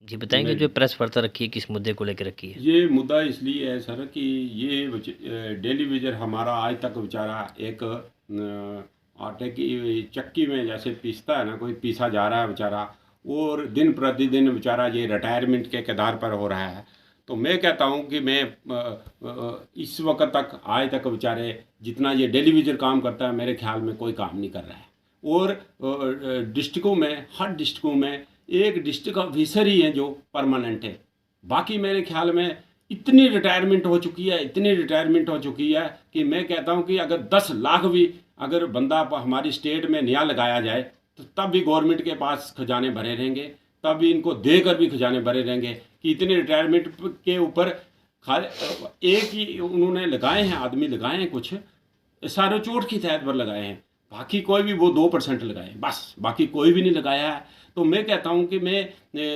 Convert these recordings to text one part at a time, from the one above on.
जी बताएंगे, जो प्रेस वार्ता रखी है किस मुद्दे को लेकर रखी है? ये मुद्दा इसलिए है सर कि ये डेली वेजर हमारा आज तक बेचारा एक आटे की चक्की में जैसे पीसता है ना, कोई पीसा जा रहा है बेचारा, और दिन प्रतिदिन बेचारा ये रिटायरमेंट के कगार पर हो रहा है। तो मैं कहता हूँ कि मैं इस वक्त तक आज तक बेचारे जितना ये डेली वेजर काम करता है, मेरे ख्याल में कोई काम नहीं कर रहा है। और डिस्ट्रिक्टों में, हर डिस्ट्रिक्टों में एक डिस्ट्रिक्ट ऑफिसर ही है जो परमानेंट है। बाकी मेरे ख्याल में इतनी रिटायरमेंट हो चुकी है, इतनी रिटायरमेंट हो चुकी है कि मैं कहता हूँ कि अगर 10 लाख भी अगर बंदा हमारी स्टेट में नया लगाया जाए तो तब भी गवर्नमेंट के पास खजाने भरे रहेंगे, तब भी इनको देकर भी खजाने भरे रहेंगे कि इतने रिटायरमेंट के ऊपर एक ही उन्होंने लगाए हैं, आदमी लगाए हैं कुछ सारे चोट की तहत पर लगाए हैं, बाकी कोई भी वो 2% लगाए बस, बाकी कोई भी नहीं लगाया है। तो मैं कहता हूँ कि मैं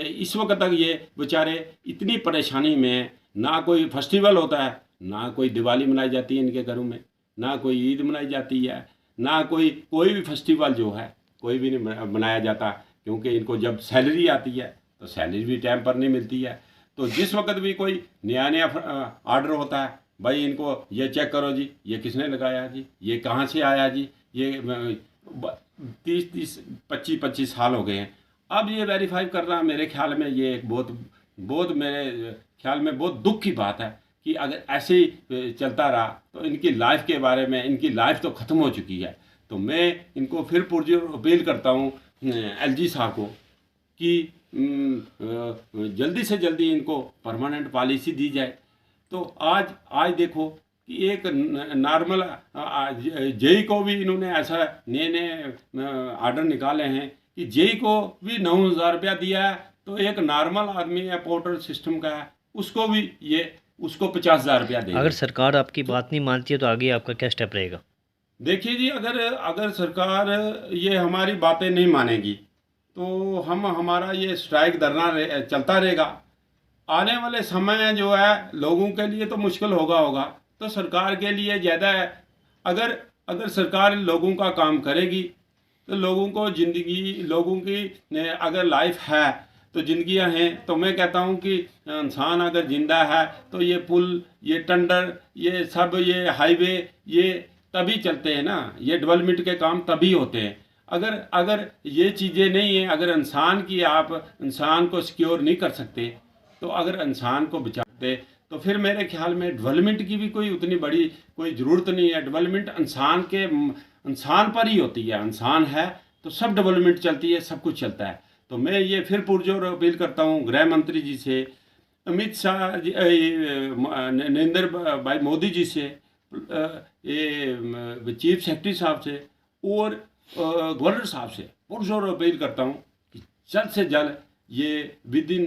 इस वक्त तक ये बेचारे इतनी परेशानी में, ना कोई फेस्टिवल होता है, ना कोई दिवाली मनाई जाती है इनके घरों में, ना कोई ईद मनाई जाती है, ना कोई भी फेस्टिवल जो है कोई भी नहीं मनाया जाता, क्योंकि इनको जब सैलरी आती है तो सैलरी भी टाइम पर नहीं मिलती है। तो जिस वक्त भी कोई नया नया ऑर्डर होता है, भाई इनको ये चेक करो जी, ये किसने लगाया जी, ये कहाँ से आया जी, ये 30 25 साल हो गए हैं। अब ये वेरीफाई करना मेरे ख्याल में ये एक बहुत बहुत मेरे ख्याल में बहुत दुख की बात है कि अगर ऐसे ही चलता रहा तो इनकी लाइफ के बारे में, इनकी लाइफ तो ख़त्म हो चुकी है। तो मैं इनको फिर पुरजोर अपील करता हूँ एलजी साहब को कि जल्दी से जल्दी इनको परमानेंट पॉलिसी दी जाए। तो आज आज देखो कि एक नॉर्मल जेई को भी इन्होंने ऐसा नए नए ऑर्डर निकाले हैं कि जेई को भी 9,000 रुपया दिया है, तो एक नॉर्मल आदमी या पोर्टल सिस्टम का है उसको भी ये उसको 50,000 रुपया देंगे। अगर सरकार आपकी बात नहीं मानती है तो आगे आपका क्या स्टेप रहेगा? देखिए जी, अगर अगर सरकार ये हमारी बातें नहीं मानेगी तो हमारा ये स्ट्राइक धरना चलता रहेगा। आने वाले समय जो है लोगों के लिए तो मुश्किल होगा, तो सरकार के लिए ज़्यादा है। अगर अगर सरकार लोगों का काम करेगी तो लोगों को ज़िंदगी, लोगों की अगर लाइफ है तो ज़िंदगियां हैं, तो मैं कहता हूं कि इंसान अगर ज़िंदा है तो ये पुल, ये टंडर, ये सब, ये हाईवे, ये तभी चलते हैं ना, ये डेवलपमेंट के काम तभी होते हैं। अगर अगर ये चीज़ें नहीं हैं, अगर इंसान की आप इंसान को सिक्योर नहीं कर सकते, तो अगर इंसान को बचाते तो फिर मेरे ख्याल में डेवलपमेंट की भी कोई उतनी बड़ी कोई ज़रूरत नहीं है। डेवलपमेंट इंसान पर ही होती है, इंसान है तो सब डेवलपमेंट चलती है, सब कुछ चलता है। तो मैं ये फिर पुरजोर अपील करता हूँ गृह मंत्री जी से, अमित शाह जी, नरेंद्र भाई मोदी जी से, ये चीफ सेक्रेटरी साहब से और गवर्नर साहब से पुरजोर अपील करता हूँ कि जल्द से जल्द ये विद इन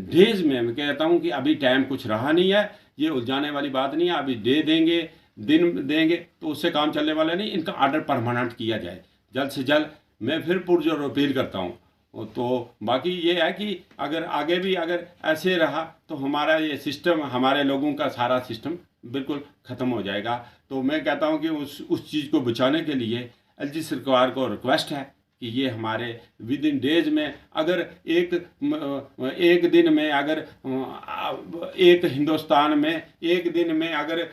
डेज में, मैं कहता हूँ कि अभी टाइम कुछ रहा नहीं है, ये उलझाने वाली बात नहीं है, अभी दे देंगे, दिन देंगे तो उससे काम चलने वाला नहीं, इनका ऑर्डर परमानेंट किया जाए जल्द से जल्द। मैं फिर पुरजोर अपील करता हूँ। तो बाकी ये है कि अगर आगे भी अगर ऐसे रहा तो हमारा ये सिस्टम, हमारे लोगों का सारा सिस्टम बिल्कुल ख़त्म हो जाएगा। तो मैं कहता हूँ कि उस चीज़ को बचाने के लिए एलजी सरकार को रिक्वेस्ट है कि ये हमारे विद इन डेज में, अगर एक दिन में, अगर एक हिंदुस्तान में एक दिन में अगर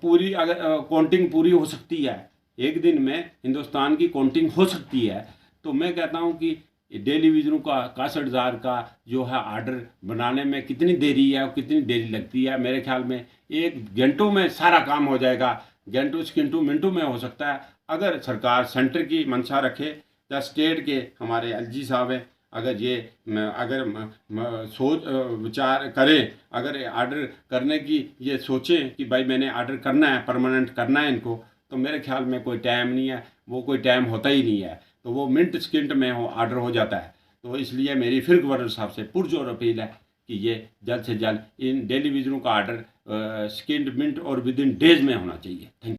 पूरी अगर काउंटिंग पूरी हो सकती है, एक दिन में हिंदुस्तान की काउंटिंग हो सकती है, तो मैं कहता हूं कि डेली विजनों का 61,000 का जो है ऑर्डर बनाने में कितनी देरी है और कितनी देरी लगती है। मेरे ख्याल में 1 घंटों में सारा काम हो जाएगा, घंटों सेकंडों मिनटों में हो सकता है, अगर सरकार सेंटर की मंशा रखे या स्टेट के हमारे एलजी साहब हैं, अगर ये अगर सोच विचार करें, अगर ऑर्डर करने की ये सोचें कि भाई मैंने ऑर्डर करना है, परमानेंट करना है इनको, तो मेरे ख्याल में कोई टाइम नहीं है, वो कोई टाइम होता ही नहीं है, तो वो मिनट सेकंड में हो ऑर्डर हो जाता है। तो इसलिए मेरी फिर गवर्नर साहब से पुरजोर अपील है कि ये जल्द से जल्द इन डेली विजनों का ऑर्डर सेकंड, मिनट और विद इन डेज में होना चाहिए। Thank you.